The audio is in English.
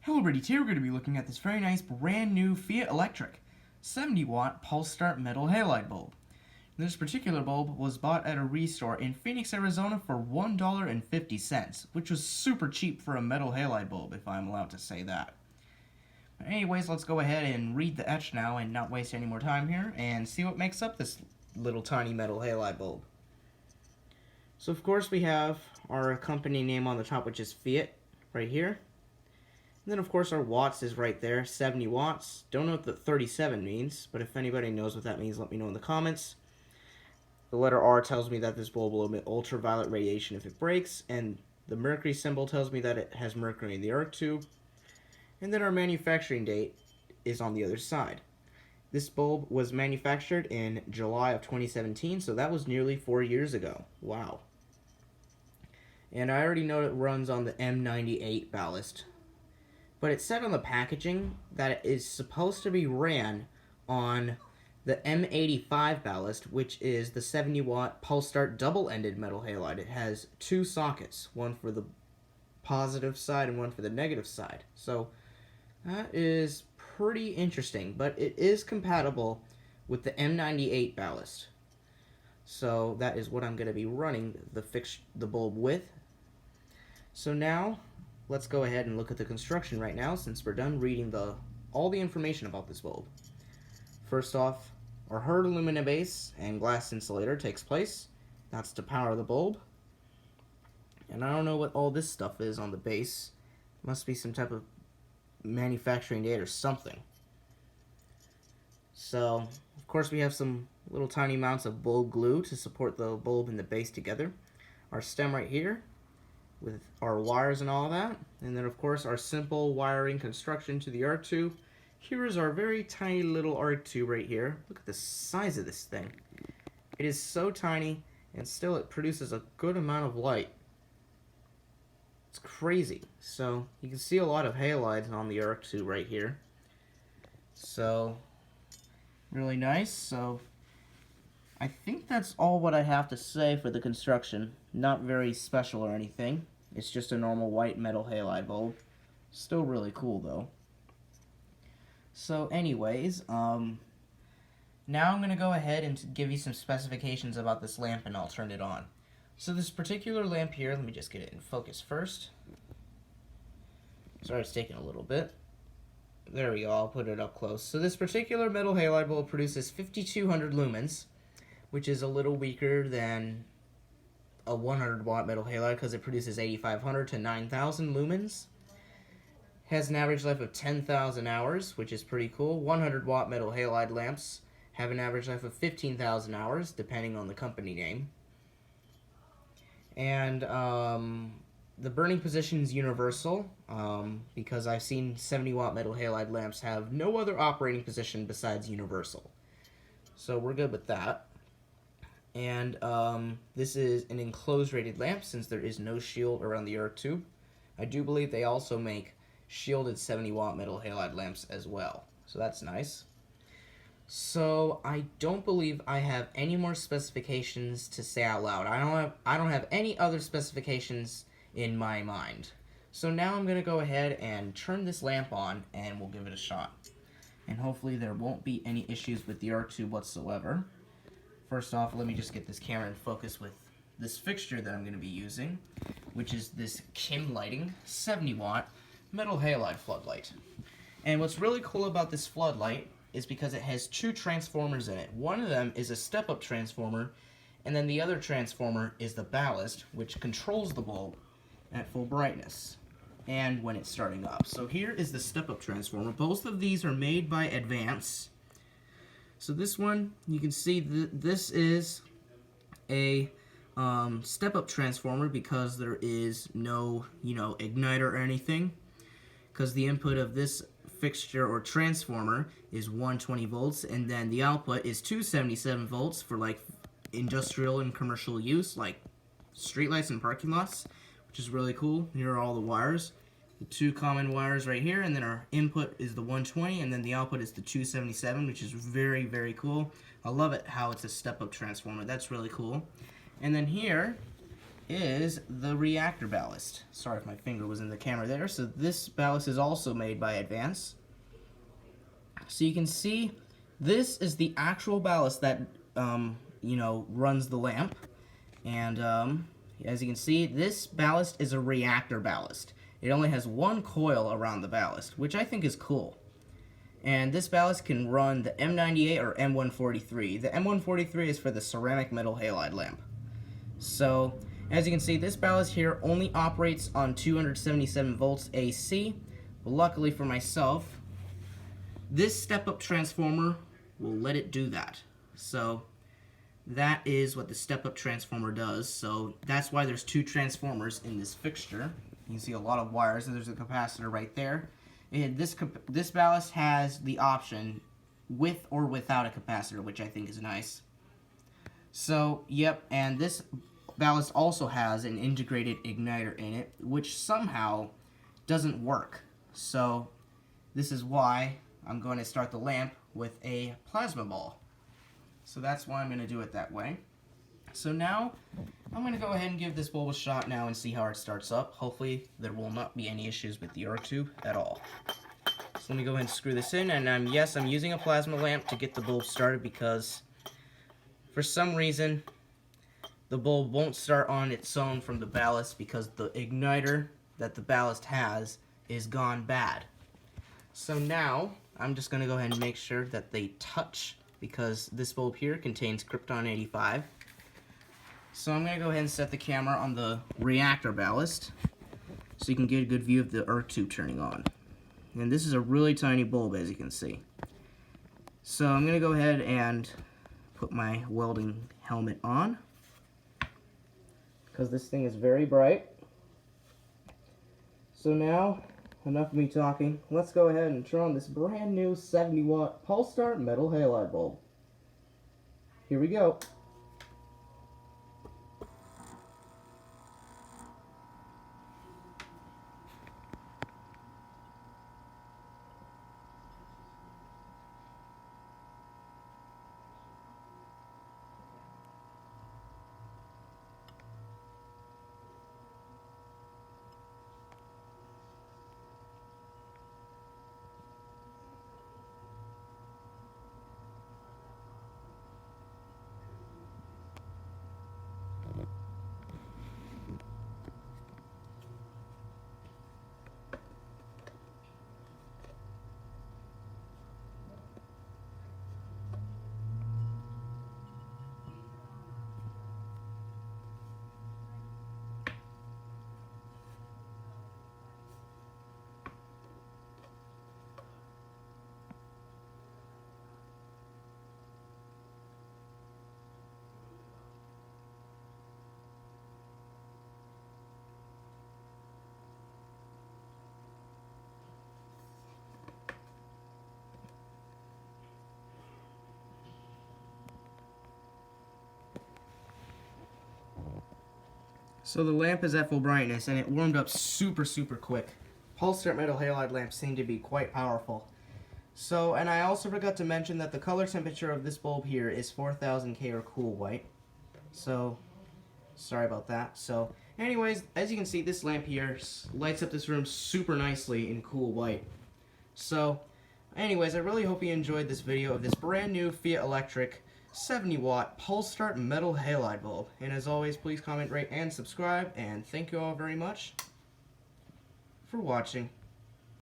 Hello Birdies, here we're going to be looking at this very nice brand new FEIT electric 70 watt pulse start metal halide bulb. This particular bulb was bought at a restore in Phoenix, Arizona for $1.50, which was super cheap for a metal halide bulb, if I'm allowed to say that. But anyways, let's go ahead and read the etch now and not waste any more time here and see what makes up this little tiny metal halide bulb. So of course we have our company name on the top, which is FEIT right here. And then of course our watts is right there, 70 watts. Don't know what the 37 means, but if anybody knows what that means, let me know in the comments. The letter R tells me that this bulb will emit ultraviolet radiation if it breaks, and the mercury symbol tells me that it has mercury in the arc tube. And then our manufacturing date is on the other side. This bulb was manufactured in July of 2017, so that was nearly 4 years ago. Wow. And I already know it runs on the M98 ballast. But it said on the packaging that it is supposed to be ran on the M85 ballast, which is the 70 watt pulse start double-ended metal halide. It has two sockets, one for the positive side and one for the negative side. So that is pretty interesting, but it is compatible with the M98 ballast. So that is what I'm going to be running the bulb with. So now let's go ahead and look at the construction right now, since we're done reading all the information about this bulb. First off, our hard aluminum base and glass insulator takes place. That's to power the bulb. And I don't know what all this stuff is on the base. Must be some type of manufacturing date or something. So, of course we have some little tiny amounts of bulb glue to support the bulb and the base together. Our stem right here, with our wires and all that, and then of course our simple wiring construction to the arc tube. Here is our very tiny little arc tube right here. Look at the size of this thing. It is so tiny, and still it produces a good amount of light. It's crazy. So you can see a lot of halides on the arc tube right here. So really nice. So I think that's all what I have to say for the construction. Not very special or anything. It's just a normal white metal halide bulb. Still really cool though. So anyways, now I'm going to go ahead and give you some specifications about this lamp, and I'll turn it on. So this particular lamp here, let me just get it in focus first. Sorry, it's taking a little bit. There we go, I'll put it up close. So this particular metal halide bulb produces 5200 lumens, which is a little weaker than a 100 watt metal halide because it produces 8500 to 9000 lumens. Has an average life of 10,000 hours, which is pretty cool. 100 watt metal halide lamps have an average life of 15,000 hours, depending on the company name. And the burning position is universal, because I've seen 70 watt metal halide lamps have no other operating position besides universal. So we're good with that. And this is an enclosed rated lamp, since there is no shield around the arc tube. I do believe they also make shielded 70 watt metal halide lamps as well, so that's nice. So I don't believe I have any more specifications to say out loud. I don't have any other specifications in my mind. So now I'm gonna go ahead and turn this lamp on, and we'll give it a shot. And hopefully there won't be any issues with the arc tube whatsoever. First off, let me just get this camera in focus with this fixture that I'm going to be using, which is this Kim Lighting 70 watt metal halide floodlight. And what's really cool about this floodlight is because it has two transformers in it. One of them is a step-up transformer, and then the other transformer is the ballast, which controls the bulb at full brightness and when it's starting up. So here is the step-up transformer. Both of these are made by Advance. So this one, you can see this is a step-up transformer because there is no, igniter or anything. Because the input of this fixture or transformer is 120 volts, and then the output is 277 volts for like industrial and commercial use, like streetlights and parking lots, which is really cool. Here are all the wires. The two common wires right here, and then our input is the 120, and then the output is the 277, which is very, very cool. I love it how it's a step-up transformer. That's really cool. And then here is the Reactor Ballast. Sorry if my finger was in the camera there. So this ballast is also made by Advance. So you can see this is the actual ballast that runs the lamp. And as you can see, this ballast is a reactor ballast. It only has one coil around the ballast, which I think is cool. And this ballast can run the M98 or M143. The M143 is for the ceramic metal halide lamp. So, as you can see, this ballast here only operates on 277 volts AC. But luckily for myself, this step-up transformer will let it do that. So, that is what the step-up transformer does. So, that's why there's two transformers in this fixture. You can see a lot of wires, and there's a capacitor right there. And this ballast has the option with or without a capacitor, which I think is nice. So, yep, and this ballast also has an integrated igniter in it, which somehow doesn't work. So, this is why I'm going to start the lamp with a plasma ball. So that's why I'm going to do it that way. So now, I'm going to go ahead and give this bulb a shot now and see how it starts up. Hopefully, there will not be any issues with the arc tube at all. So let me go ahead and screw this in, and yes, I'm using a plasma lamp to get the bulb started because for some reason, the bulb won't start on its own from the ballast because the igniter that the ballast has is gone bad. So now, I'm just going to go ahead and make sure that they touch because this bulb here contains Krypton 85. So I'm going to go ahead and set the camera on the reactor ballast so you can get a good view of the arc tube turning on. And this is a really tiny bulb, as you can see. So I'm going to go ahead and put my welding helmet on because this thing is very bright. So now, enough of me talking, let's go ahead and turn on this brand new 70-watt pulse start metal halide bulb. Here we go. So the lamp is at full brightness, and it warmed up super quick. Pulse start metal halide lamps seem to be quite powerful. So, and I also forgot to mention that the color temperature of this bulb here is 4000 K or cool white. So, sorry about that. So, anyways, as you can see, this lamp here lights up this room super nicely in cool white. So, anyways, I really hope you enjoyed this video of this brand new FEIT Electric 70-watt pulse start metal halide bulb. And as always, please comment, rate, and subscribe. And thank you all very much for watching.